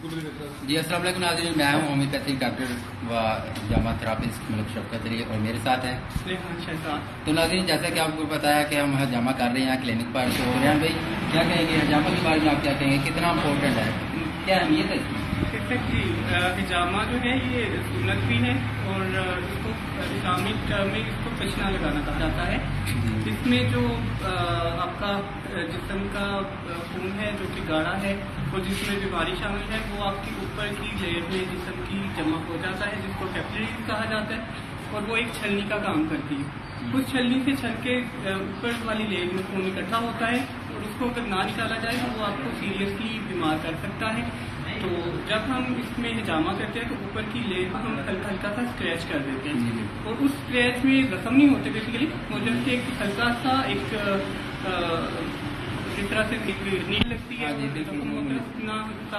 جی السلام علیکم ناظرین، میں ہوں ہومیوپیتھک ڈاکٹر و جامع تھراپسٹ ملک شفقت علی اور میرے ساتھ ہے تو ناظرین، جیسا کہ آپ کو پتا ہے کہ ہم حجامہ کر رہے ہیں کلینک پر. تو ریحان بھائی کیا کہیں گے حجامہ کے بارے میں؟ آپ کیا کہیں گے، کتنا امپورٹنٹ ہے، کیا اہمیت ہے اس کی؟ جی حجامہ جو ہے یہ سنت بھی ہے اور اس کو اسلامی میں اس کو پچنا لگانا کہا جاتا ہے. اس میں جو آپ کا جسم کا خون ہے جو کہ گاڑھا ہے اور جس میں بیماری شامل ہے وہ آپ کی اوپر کی لیئر میں جسم کی جمع ہو جاتا ہے، جس کو کیپلریز کہا جاتا ہے، اور وہ ایک چھلنی کا کام کرتی ہے. اس چھلنی سے چھل کے اوپر والی لیئر میں خون اکٹھا ہوتا ہے اور اس کو اگر نہ نکالا جائے تو وہ آپ کو سیریسلی بیمار کر سکتا ہے. تو جب ہم اس میں حجامہ کرتے ہیں تو اوپر کی لیئر کو ہم ہلکا ہلکا سا اسکریچ کر دیتے ہیں اور اس اسکریچ میں زخم نہیں ہوتے بیسیکلی، وہ جب ایک ہلکا سا ایک جس طرح سے نیل لگتی ہے زخم ہوتا ہے اتنا